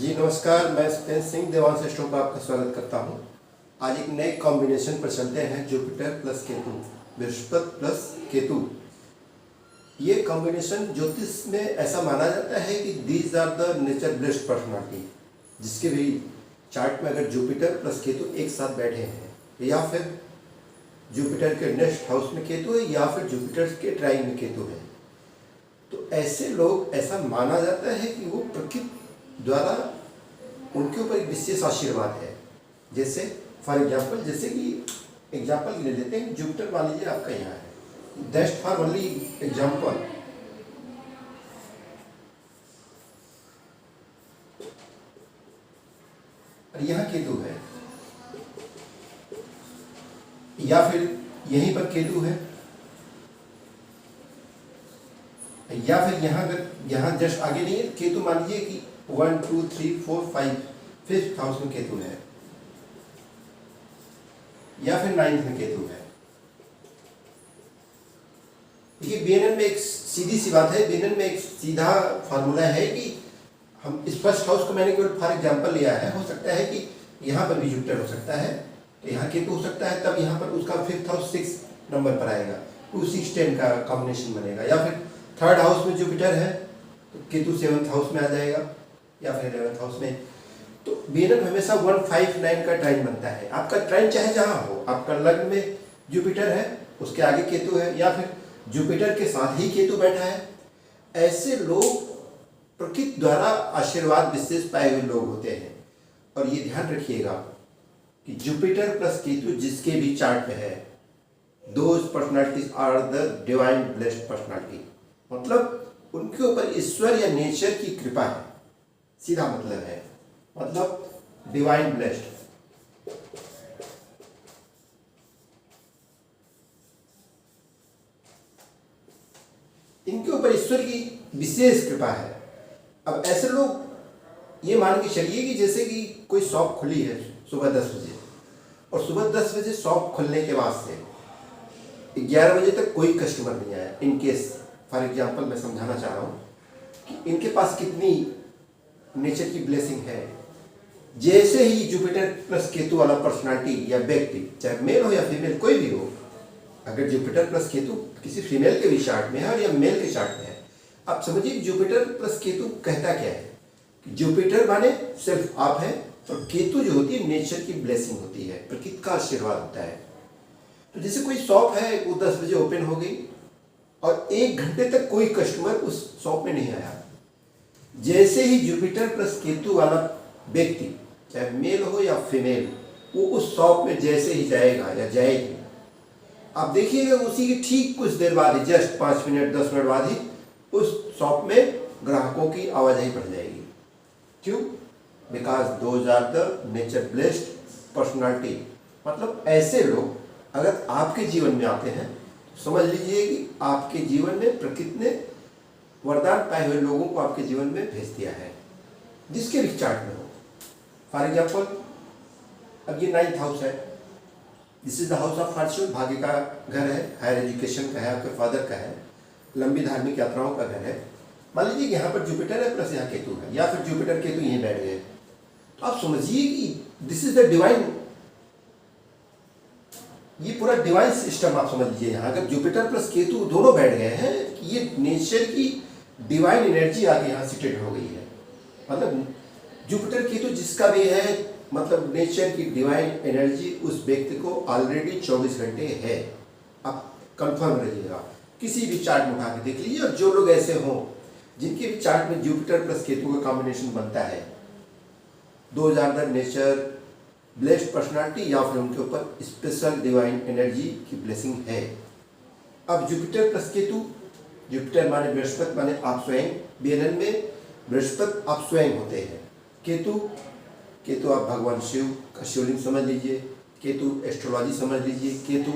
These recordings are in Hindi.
जी नमस्कार, मैं सत्येंद्र सिंह देवांश स्टोर पर आपका स्वागत करता हूं। आज एक नए कॉम्बिनेशन पर चलते हैं, Jupiter plus Ketu, Brihaspati plus Ketu. ये कॉम्बिनेशन ज्योतिष में ऐसा माना जाता है कि these are the nature blessed personality, जिसके भी चार्ट में अगर जुपिटर प्लस केतु एक साथ बैठे हैं, या फिर जुपिटर के नेक्स्ट हाउस में केतु है, या फिर जुपिटर के ट्राइन में केतु है, तो ऐसे लोग, ऐसा माना जाता है कि वो प्रकृति द्वारा उनके ऊपर एक विशेष आशीर्वाद है। जैसे फॉर एग्जाम्पल, जैसे कि एग्जाम्पल ले लेते हैं, जुपिटर मान लीजिए आपका यहाँ है, जस्ट फॉर ओनली एग्जाम्पल, और यहाँ केतु है, या फिर यहीं पर केतु है, या फिर यहाँ अगर यहाँ जस्ट आगे नहीं है, केतु मान लीजिए कि 1 2 3 4 5 5th हाउस में केतु है, या फिर 9th में केतु है। देखिए बीएनएन में एक सीधी सी बात है, बीएनएन में एक सीधा फार्मूला है कि हम इस फर्स्ट हाउस को मैंने केवल फॉर एग्जांपल लिया है। हो सकता है कि यहाँ पर भी जुपिटर हो सकता है, तो यहाँ केतु हो सकता है, तब यहाँ पर उसका 5th हाउस 6 नंबर पर आएगा, 2 6 10 का कॉम्बिनेशन बनेगा। या फिर 3rd हाउस में जुपिटर है तो केतु 7th हाउस में आ जाएगा, या फिर 11th हाउस में। तो बीएनएन हमेशा 1 5 9 का ट्राइन बनता है। आपका ट्राइन चाहे जहाँ हो, आपका लग्न में जुपिटर है, उसके आगे केतु है, या फिर जुपिटर के साथ ही केतु बैठा है, ऐसे लोग प्रकृति द्वारा आशीर्वाद विशेष पाए हुए लोग होते हैं। और ये ध्यान रखिएगा कि जुपिटर प्लस केतु जिसके भी चार्ट में है, those personalities are the divine blessed personality, मतलब उनके ऊपर ईश्वर या नेचर की कृपा है, सीधा मतलब है, मतलब डिवाइन ब्लेस्ड। इनके ऊपर ईश्वर की विशेष कृपा है। अब ऐसे लोग ये मान के चलिए कि जैसे कि कोई शॉप खुली है सुबह 10 बजे, और सुबह 10 बजे शॉप खुलने के बाद से 11 बजे तक कोई कस्टमर नहीं आया। इन केस फॉर एग्जांपल मैं समझाना चाह रहा हूँ कि इनके पास कितनी नेचर की ब्लेसिंग है। जैसे ही जुपिटर प्लस केतु वाला पर्सनालिटी या व्यक्ति, चाहे मेल हो या फीमेल कोई भी हो, अगर जुपिटर प्लस केतु किसी फीमेल के भी चार्ट में है और या मेल के चार्ट में है, आप समझिए जुपिटर प्लस केतु कहता क्या है कि जुपिटर माने सिर्फ आप है, और केतु जो होती है नेचर की ब्लेसिंग होती है, प्रकृति का आशीर्वाद होता है। तो जैसे कोई शॉप है, वो 10 बजे ओपन हो गई और 1 घंटे तक कोई कस्टमर उस शॉप में नहीं आया। जैसे ही जुपिटर प्लस केतु वाला व्यक्ति, चाहे मेल हो या फीमेल, वो उस शॉप में जैसे ही जाएगा या जाएगी, आप देखिएगा उसी के ठीक कुछ देर बाद ही, जस्ट 5 मिनट 10 मिनट बाद ही उस शॉप में ग्राहकों की आवाजाही बढ़ जाएगी। क्यों? Because those are the nature blessed personality. मतलब ऐसे लोग अगर आपके जीवन में आते हैं, समझ लीजिए कि आपके जीवन में प्रकृति ने वरदान पाए हुए लोगों को आपके जीवन में भेज दिया है, जिसके भी चार्ट में हो। फॉर एग्जाम्पल, अब ये 9th हाउस है, this is the house of Fortune, भाग्य का घर है, हायर एजुकेशन का है, आपके फादर का है, लंबी धार्मिक यात्राओं का घर है। मान लीजिए कि यहाँ पर जुपिटर है प्लस यहाँ केतु है, या फिर जुपिटर केतु यहीं बैठ गए, तो आप समझिए कि दिस इज द डिवाइन, ये पूरा डिवाइन सिस्टम आप समझ लीजिए। यहाँ अगर जुपिटर प्लस केतु दोनों बैठ गए हैं, ये नेचर की डिवाइन एनर्जी आके यहाँ सिटेड हो गई है। मतलब जुपिटर केतु जिसका भी है, मतलब नेचर की डिवाइन एनर्जी उस व्यक्ति को ऑलरेडी 24 घंटे है। आप कंफर्म रहिएगा, किसी भी चार्ट में उठा के देख लीजिए। और जो लोग ऐसे हों जिनके भी चार्ट में जुपिटर प्लस केतु का कॉम्बिनेशन बनता है, 2000 नेचर ब्लेस्ड पर्सनालिटी, या फिर उनके ऊपर स्पेशल डिवाइन एनर्जी की ब्लेसिंग है। अब जुपिटर प्लस केतु, जुपिटर माने बृहस्पति माने आप स्वयं, बीएनएन में बृहस्पति आप स्वयं होते हैं। केतु आप भगवान शिव का शिवलिंग समझ लीजिए, केतु एस्ट्रोलॉजी समझ लीजिए, केतु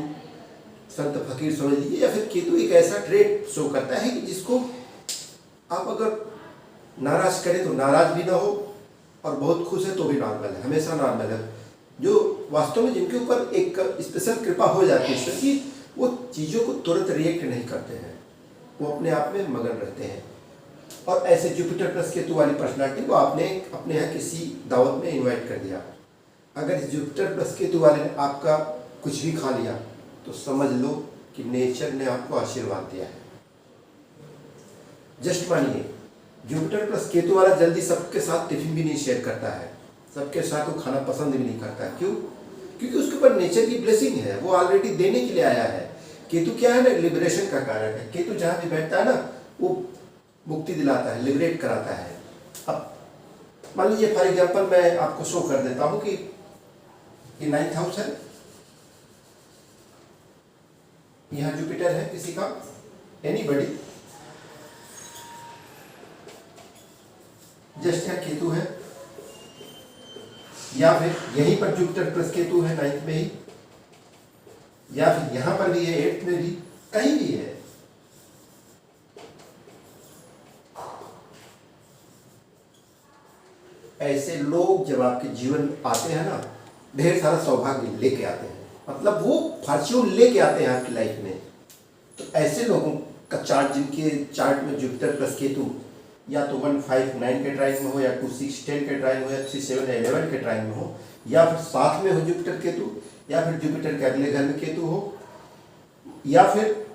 संत फकीर समझ लीजिए, या फिर केतु एक ऐसा ट्रेड शो करता है कि जिसको आप अगर नाराज करें तो नाराज भी ना हो, और बहुत खुश है तो भी नॉर्मल है, हमेशा नॉर्मल है। जो वास्तव में जिनके ऊपर एक स्पेशल कृपा हो जाती है क्योंकि वो चीज़ों को तुरंत रिएक्ट नहीं करते हैं, वो अपने आप में मगन रहते हैं। और ऐसे जुपिटर प्लस केतु वाली पर्सनालिटी को आपने अपने यहाँ किसी दावत में इनवाइट कर दिया। अगर इस जुपिटर प्लस केतु वाले ने आपका कुछ भी खा लिया तो समझ लो कि नेचर ने आपको आशीर्वाद दिया है। जस्ट मानिए जुपिटर प्लस केतु वाला जल्दी सबके साथ टिफिन भी नहीं शेयर करता है, सबके साथ वो खाना पसंद भी नहीं करता। क्यों? क्योंकि उसके ऊपर नेचर की ब्लेसिंग है, वो ऑलरेडी देने के लिए आया है। केतु क्या है ना, लिबरेशन का कारक है। केतु जहाँ भी बैठता है ना वो मुक्ति दिलाता है, लिबरेट कराता है। अब मान लीजिए फॉर एग्जाम्पल मैं आपको शो कर देता हूँ कि ये 9th हाउस है, यहाँ जुपिटर है किसी का, एनीबॉडी, जस्ट यहाँ केतु है, या फिर यहीं पर जुपिटर प्लस केतु है 9th में ही, या फिर यहां पर भी है 8th में भी, कहीं भी है। ऐसे लोग जब आपके जीवन में आते हैं ना, ढेर सारा सौभाग्य लेके आते हैं, मतलब वो फॉर्च्यून लेके आते हैं आपकी लाइफ में। तो ऐसे लोगों का चार्ट, जिनके चार्ट में जुपिटर प्लस केतु या तो 159 के ट्राइन में हो, या 2610 के ट्राइन में हो, या 3711 के ट्राइन में हो, या फिर साथ में हो जुपिटर केतु, या फिर जुपिटर के अगले घर में केतु हो, या फिर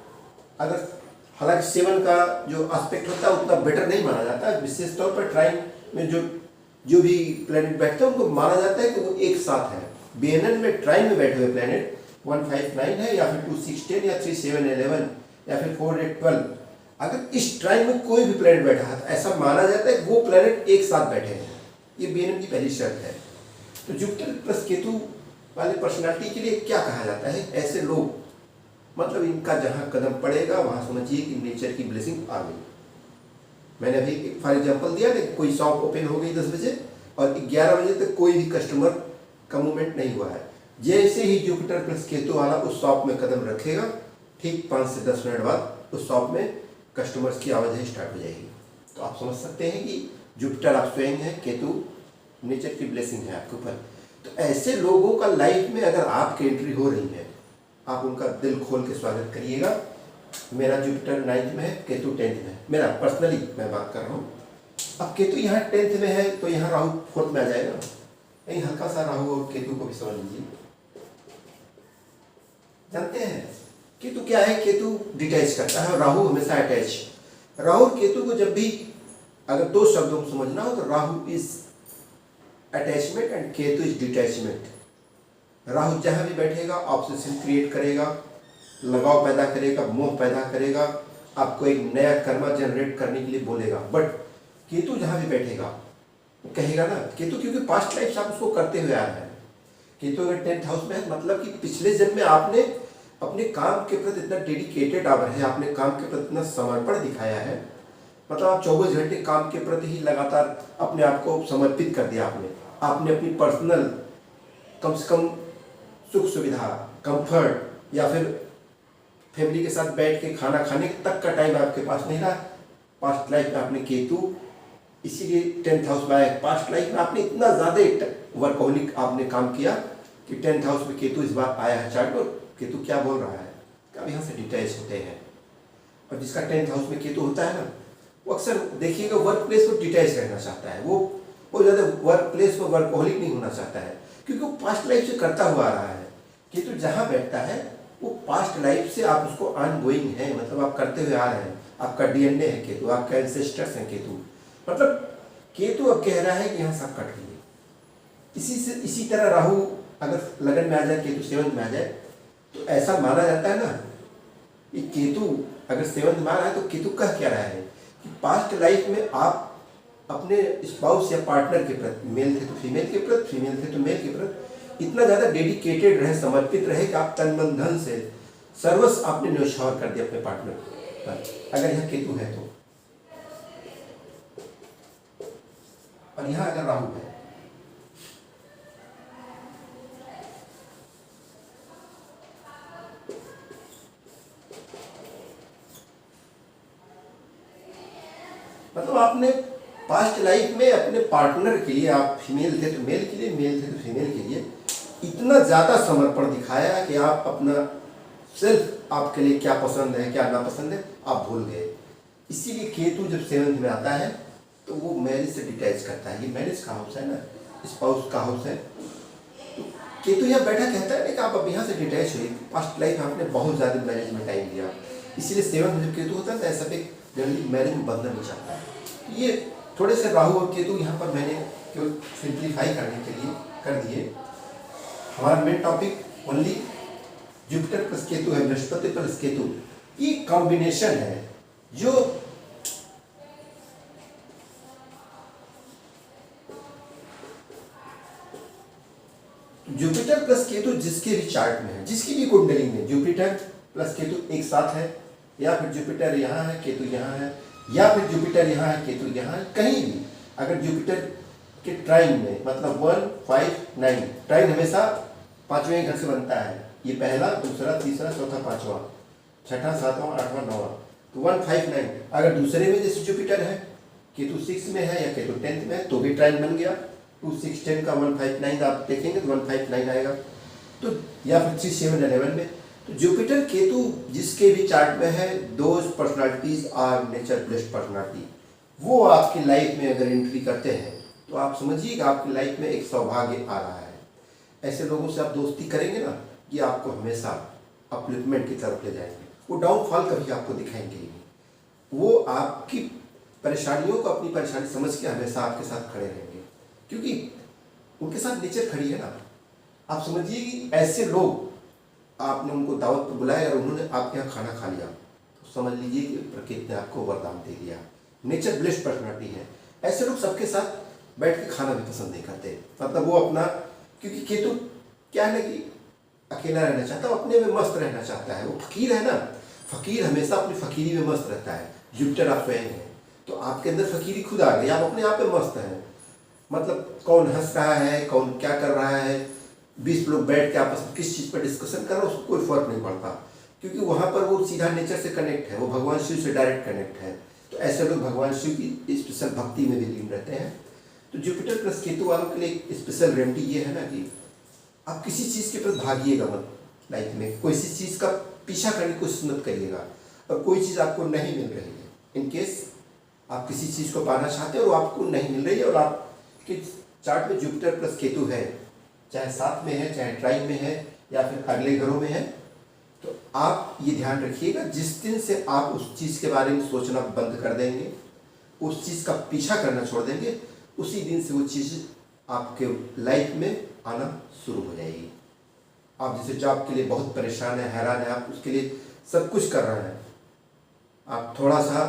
अगर, हालांकि 7 का जो एस्पेक्ट होता है उतना बेटर नहीं माना जाता है, विशेष तौर पर ट्राइन में जो भी प्लैनेट बैठते हैं उनको माना जाता है कि वो एक साथ है। BNN में ट्राइन में बैठे हुए प्लैनेट 159 है, या फिर 2610, या 3711, या फिर 4812, अगर इस ट्राइन में कोई भी प्लैनेट बैठा है तो ऐसा माना जाता है कि वो प्लैनेट एक साथ बैठे हैं। ये BNN की पहली शर्त है। तो जुपिटर प्लस केतु वाले पर्सनालिटी के लिए क्या कहा जाता है? ऐसे लोग, मतलब इनका जहाँ कदम पड़ेगा वहाँ समझिए कि नेचर की ब्लेसिंग आ गई। मैंने अभी एक फॉर एग्जांपल दिया ना, कोई शॉप ओपन हो गई 10 बजे और 11 बजे तक कोई भी कस्टमर का मूवमेंट नहीं हुआ है। जैसे ही जुपिटर प्लस केतु वाला उस शॉप में कदम रखेगा, ठीक 5 से 10 मिनट बाद उस शॉप में कस्टमर्स की आवाजाही स्टार्ट हो जाएगी। तो आप समझ सकते हैं कि जुपिटर आप स्वयं है, केतु नेचर की ब्लेसिंग है आपके ऊपर। तो ऐसे लोगों का लाइफ में अगर आपकी एंट्री हो रही है, आप उनका दिल खोल के स्वागत करिएगा। मेरा जुपिटर 9th में है, केतु 10th में है, मेरा पर्सनली मैं बात कर रहा हूँ। अब केतु यहाँ 10th में है तो यहाँ राहु 4th में आ जाएगा। यही हल्का सा राहु और केतु को भी समझ लीजिए। जानते हैं केतु क्या है? केतु डिटैच करता है और राहु हमेशा अटैच। राहु और केतु को जब भी अगर 2 शब्दों को समझना हो तो Rahu is attachment and Ketu is detachment. Rahu जहां भी बैठेगा ऑब्सेशन क्रिएट करेगा, लगाव पैदा करेगा, मोह पैदा करेगा, आपको एक नया कर्मा जनरेट करने के लिए बोलेगा। बट केतु जहां भी बैठेगा वो कहेगा ना, केतु क्योंकि पास्ट लाइफ आप उसको करते हुए आ रहे हैं। केतु अगर 10th हाउस में है मतलब कि पिछले जन्म में आपने अपने काम के प्रति इतना डेडिकेटेड आप रहे, आपने काम के प्रति इतना समर्पण दिखाया है, मतलब आप 24 घंटे काम के प्रति ही लगातार अपने आप को समर्पित कर दिया। आपने अपनी पर्सनल कम से कम सुख सुविधा, कंफर्ट, या फिर फैमिली के साथ बैठ के खाना खाने तक का टाइम आपके पास नहीं रहा। पास्ट लाइफ में आपने केतु, इसीलिए 10th हाउस में आया। पास्ट लाइफ में आपने इतना ज़्यादा वर्कहोलिक आपने काम किया कि 10th हाउस में केतु इस बार आया है चार्ट। और केतु क्या बोल रहा है? कब यहाँ से डिटैच होते हैं। और जिसका 10th हाउस में केतु होता है ना, वो अक्सर देखिएगा वर्क प्लेस पर डिटैच रहना चाहता है। वो ज़्यादा वर्क प्लेस पर वर्कहोलिक नहीं होना चाहता है, क्योंकि वो पास्ट लाइफ से करता हुआ आ रहा है। केतु जहाँ बैठता है वो पास्ट लाइफ से आप उसको ऑनगोइंग है, मतलब आप करते हुए आ रहे हैं। आपका DNA है केतु, आपका एंसेस्टर्स हैं केतु। मतलब केतु अब कह रहा है कि यहाँ सब कट गई। इसी तरह राहु अगर लगन में आ जाए, केतु 7th में आ जाए, तो ऐसा माना जाता है ना, ये केतु अगर 7th में आ रहा है तो केतु कह क्या रहा है कि पास्ट लाइफ में आप अपने स्पाउस या पार्टनर के प्रति, मेल थे तो फीमेल के प्रति, फीमेल थे तो मेल के प्रति, इतना ज़्यादा डेडिकेटेड रहे, समर्पित रहे कि आप तन मन धन से सर्वस्व आपने न्यौछावर कर दिया अपने पार्टनर पर, अगर यहाँ केतु है तो। और यहाँ अगर राहु है, मतलब आपने पास्ट लाइफ में अपने पार्टनर के लिए, आप फीमेल थे तो मेल के लिए, मेल थे तो फीमेल के लिए, इतना ज़्यादा समर्पण दिखाया कि आप अपना सेल्फ, आपके लिए क्या पसंद है क्या नापसंद है, आप भूल गए। इसीलिए केतु जब 7th में आता है तो वो मैरिज से डिटैच करता है। ये मैरिज का हाउस है ना, स्पाउस का हाउस है। तो केतु यहाँ बैठा कहता है कि आप अब यहाँ से डिटैच हुए, पास्ट लाइफ में आपने बहुत ज़्यादा मैरिज में टाइम दिया, इसीलिए 7th में जब केतु होता है तो ऐसा भी जनरली मैरिज में बंधन नहीं चाहता है। तो ये थोड़े से राहु और केतु यहाँ पर मैंने केवल सिंप्लीफाई करने के लिए कर दिए। हमारा main topic only Jupiter plus Ketu है, बृहस्पति प्लस केतु, ये कॉम्बिनेशन है जो जुपिटर प्लस केतु जिसके भी चार्ट में है, जिसकी भी कुंडली में जुपिटर प्लस केतु एक साथ है, या फिर जुपिटर यहाँ है केतु यहाँ है, या फिर जुपिटर यहाँ है केतु यहाँ है, कहीं भी अगर जुपिटर के ट्राइन में, मतलब 1, 5, 9, ट्राइन हमेशा 5वें घर से बनता है। ये पहला, दूसरा, तीसरा, चौथा, 5वां, 6वां, 7वां, 8वां, 9वां, तो 1, 5, 9। अगर दूसरे में जैसे जुपिटर है, केतु 6 में है या केतु 10th में है, तो भी ट्राइन बन गया। 2, 6, 10 का 1, 5, 9 आप देखेंगे तो 1, 5, 9 आएगा। तो या फिर 3, 7, 11 में, तो जुपिटर केतु जिसके भी चार्ट में है, those personalities are nature blessed personality, वो आपकी लाइफ में अगर एंट्री करते हैं तो आप समझिएगा आपकी लाइफ में एक सौभाग्य आ रहा है। ऐसे लोगों से आप दोस्ती करेंगे ना, ये आपको हमेशा अपलिफ्टमेंट की तरफ ले जाएंगे, वो डाउनफॉल कभी आपको दिखाएंगे ही नहीं। वो आपकी परेशानियों को अपनी परेशानी समझ के हमेशा आपके साथ खड़े रहेंगे, क्योंकि उनके साथ नेचर खड़ी है ना। आप समझिए कि ऐसे लोग, आपने उनको दावत पर बुलाया और उन्होंने आपके यहाँ खाना खा लिया, तो समझ लीजिए कि प्रकृति ने आपको वरदान दे दिया। नेचर ब्लेस्ड पर्सनालिटी है। ऐसे लोग सबके साथ बैठ के खाना भी पसंद नहीं करते, मतलब वो अपना, क्योंकि केतु क्या है ना कि अकेला रहना चाहता है, अपने में मस्त रहना चाहता है। वो फकीर है ना, फकीर हमेशा अपनी फकीरी में मस्त रहता है। जुपिटर आप स्वयं हैं, तो आपके अंदर फकीरी खुद आ गई, आप अपने आप में मस्त हैं। मतलब कौन हंस रहा है, कौन क्या कर रहा है, 20 लोग बैठ के आपस में किस चीज़ पर डिस्कशन कर रहे हैं, उसको कोई फर्क नहीं पड़ता, क्योंकि वहाँ पर वो सीधा नेचर से कनेक्ट है, वो भगवान शिव से डायरेक्ट कनेक्ट है। तो ऐसे लोग भगवान शिव की स्पेशल भक्ति में भी लीन रहते हैं। तो जुपिटर प्लस केतु वालों के लिए एक स्पेशल रेमेडी ये है ना कि आप किसी चीज़ के प्रति भागिएगा मत। लाइफ में कोई सी चीज़ का पीछा करने की कोशिश मत करिएगा, और कोई चीज़ आपको नहीं मिल रही है, इन केस आप किसी चीज़ को पाना चाहते हैं और आपको नहीं मिल रही है, और आपके चार्ट में जुपिटर प्लस केतु है, चाहे 7 में है, चाहे ट्राइन में है, या फिर अगले घरों में है, तो आप ये ध्यान रखिएगा, जिस दिन से आप उस चीज़ के बारे में सोचना बंद कर देंगे, उस चीज़ का पीछा करना छोड़ देंगे, उसी दिन से वो चीज़ आपके लाइफ में आना शुरू हो जाएगी। आप जैसे जॉब के लिए बहुत परेशान है, हैरान है, आप उसके लिए सब कुछ कर रहे हैं, आप थोड़ा सा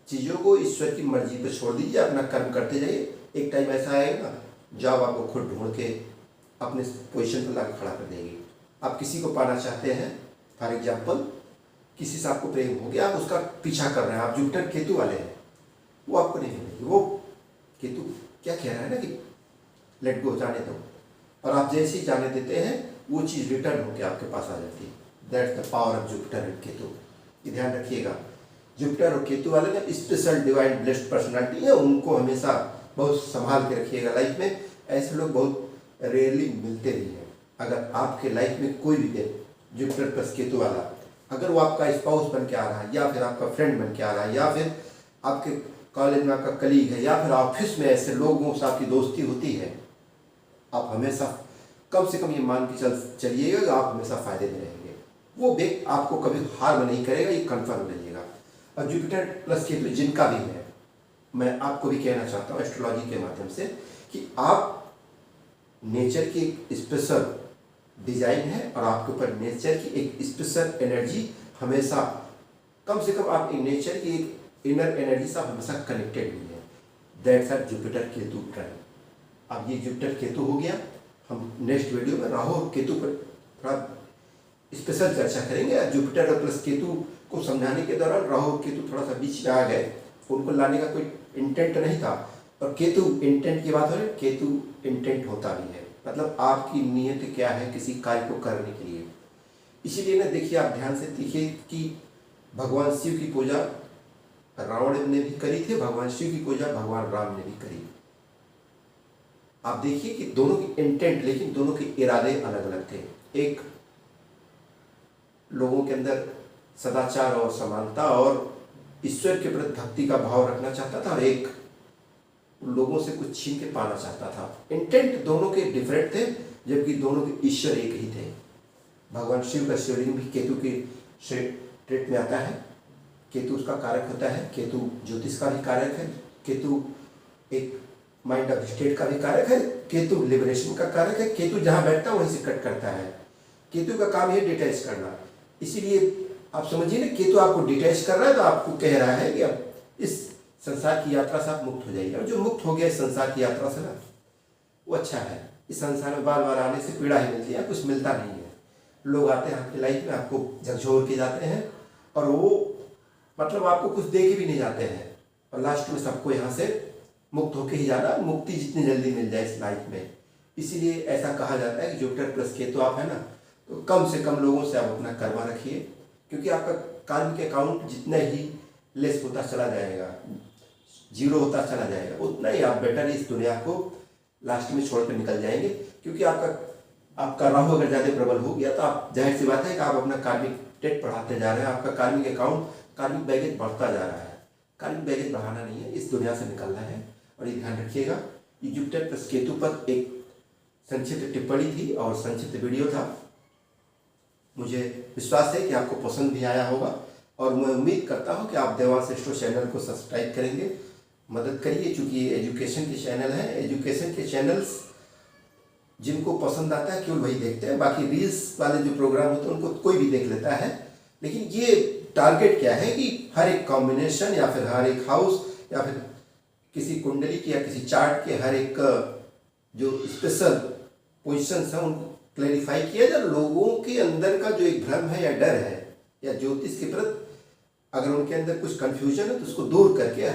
चीज़ों को ईश्वर की मर्जी पे छोड़ दीजिए, अपना कर्म करते जाइए। एक टाइम ऐसा आएगा ना, जॉब आपको खुद ढूंढ के अपने पोजीशन पर लाकर खड़ा कर देगी। आप किसी को पाना चाहते हैं, फॉर एग्जाम्पल किसी से आपको प्रेम हो गया, आप उसका पीछा कर रहे हैं, आप जुपिटर केतु वाले हैं, वो आपको नहीं मिलेगी। वो केतु क्या कह रहा है ना कि लेट गो, जाने दो, और आप जैसे ही जाने देते हैं वो चीज़ रिटर्न होकर आपके पास आ जाती है। That's the power of Jupiter and Ketu. ये ध्यान रखिएगा, जुपिटर और केतु वाले ना स्पेशल डिवाइन ब्लेस्ड पर्सनालिटी है, उनको हमेशा बहुत संभाल के रखिएगा लाइफ में। ऐसे लोग बहुत रेयरली मिलते भी हैं। अगर आपके लाइफ में कोई भी जुपिटर प्लस केतु वाला, अगर वो आपका स्पाउस बन के आ रहा है, या फिर आपका फ्रेंड बन के आ रहा है, या फिर आपके कॉलेज में आपका कलीग है, या फिर ऑफिस में ऐसे लोगों से आपकी दोस्ती होती है, आप हमेशा कम से कम ये मान के चलिएगा कि आप हमेशा फायदे में रहेंगे। वो व्यक्ति आपको कभी हार में नहीं करेगा, ये कन्फर्म रहिएगा। और जुपिटर प्लस केतु जिनका भी है, मैं आपको भी कहना चाहता हूँ एस्ट्रोलॉजी के माध्यम से कि आप नेचर की एक स्पेशल डिजाइन है, और आपके ऊपर नेचर की एक स्पेशल एनर्जी हमेशा, कम से कम आप नेचर की एक इनर एनर्जी से हमेशा कनेक्टेड हुई है। That's are Jupiter Ketu ट्राइन। अब ये जुपिटर केतु हो गया। हम नेक्स्ट वीडियो में राहु और केतु पर थोड़ा स्पेशल चर्चा करेंगे। जुपिटर और प्लस केतु को समझाने के दौरान राहु और केतु थोड़ा सा बीच में आ गए, उनको लाने का कोई इंटेंट नहीं था। और केतु इंटेंट की बात हो रही है, केतु इंटेंट होता भी है, मतलब आपकी नीयत क्या है किसी कार्य को करने के लिए। इसीलिए ना देखिए, आप ध्यान से देखिए कि भगवान शिव की पूजा रावण ने भी करी थी, भगवान शिव की पूजा भगवान राम ने भी करी। आप देखिए कि दोनों की इंटेंट, लेकिन दोनों के इरादे अलग अलग थे। एक लोगों के अंदर सदाचार और समानता और ईश्वर के प्रति भक्ति का भाव रखना चाहता था और एक लोगों से कुछ छीन के पाना चाहता था। इंटेंट दोनों के डिफरेंट थे, जबकि दोनों के ईश्वर एक ही थे। भगवान शिव का शिवलिंग भी केतु के ट्रेट में आता है। केतु उसका कारक होता है, केतु ज्योतिष का भी कारक है, केतु एक माइंड ऑफ स्टेट का भी कारक है, केतु लिबरेशन का कारक है। केतु जहाँ बैठता है वहीं से कट करता है। केतु का काम है डिटैच करना। इसीलिए आप समझिए ना, केतु आपको डिटैच कर रहा है तो आपको कह रहा है कि अब इस संसार की यात्रा से आप मुक्त हो जाइए। और जो मुक्त हो गया इस संसार की यात्रा से ना, वो अच्छा है। इस संसार में बार बार आने से पीड़ा ही मिलती है, कुछ मिलता नहीं है। लोग आते हैं आपकी लाइफ में, आपको झकझोर के जाते हैं और वो मतलब आपको कुछ दे के भी नहीं जाते हैं, और लास्ट में सबको यहाँ से मुक्त होके ही जाना, मुक्ति जितनी जल्दी मिल जाए इस लाइफ में। इसीलिए ऐसा कहा जाता है कि जुपिटर प्लस केतु आप है ना, तो कम से कम लोगों से आप अपना कर्मा रखिए, क्योंकि आपका कार्मिक अकाउंट जितना ही लेस होता चला जाएगा, जीरो होता चला जाएगा, उतना ही आप बेटर इस दुनिया को लास्ट में छोड़ कर निकल जाएंगे। क्योंकि आपका राहु अगर ज़्यादा प्रबल हो गया तो आप जाहिर सी बात है कि आप अपना कार्मिक डेट बढ़ाते जा रहे हैं, आपका कार्मिक अकाउंट, कार्मिक बैगेज बढ़ता जा रहा है। कार्मिक बैगेज बढ़ाना नहीं है, इस दुनिया से निकलना है। और ये ध्यान रखिएगा, ये जुपिटर प्लस केतु पर एक संक्षिप्त टिप्पणी थी और संक्षिप्त वीडियो था। मुझे विश्वास है कि आपको पसंद भी आया होगा, और मैं उम्मीद करता हूं कि आप देवांश एस्ट्रो चैनल को सब्सक्राइब करेंगे, मदद करिए, क्योंकि ये एजुकेशन के चैनल है। एजुकेशन के चैनल्स जिनको पसंद आता है केवल वही देखते हैं, बाकी रील्स वाले जो प्रोग्राम होते हैं उनको कोई भी देख लेता है। लेकिन ये टारगेट क्या है कि हर एक कॉम्बिनेशन या फिर हर एक हाउस या फिर किसी कुंडली की या किसी चार्ट के हर एक जो स्पेशल पोजिशंस हैं उनको क्लैरिफाई किया जाए। लोगों के अंदर का जो एक भ्रम है या डर है या ज्योतिष के प्रति अगर उनके अंदर कुछ कंफ्यूजन है तो उसको दूर करके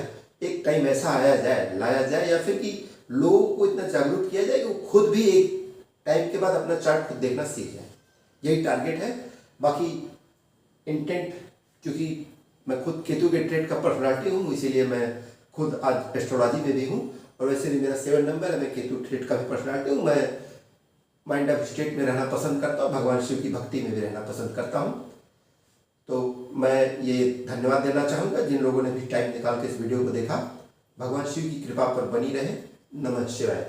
एक टाइम ऐसा लाया जाए, या फिर कि लोगों को इतना जागरूक किया जाए कि वो खुद भी एक टाइम के बाद अपना चार्ट खुद देखना सीख जाए। यही टारगेट है। बाकी इंटेंट, क्योंकि मैं खुद केतु के ट्रेड का पर्सनालिटी हूँ, इसीलिए मैं खुद आज एस्ट्रोलॉजी में भी हूँ, और वैसे भी मेरा 7 नंबर है, मैं केतु ट्रेड का भी पर्सनालिटी हूँ। मैं माइंड ऑफ स्टेट में रहना पसंद करता हूँ, भगवान शिव की भक्ति में भी रहना पसंद करता हूँ। तो मैं ये धन्यवाद देना चाहूँगा जिन लोगों ने भी टाइम निकाल के इस वीडियो को देखा। भगवान शिव की कृपा पर बनी रहे। नमः शिवाय।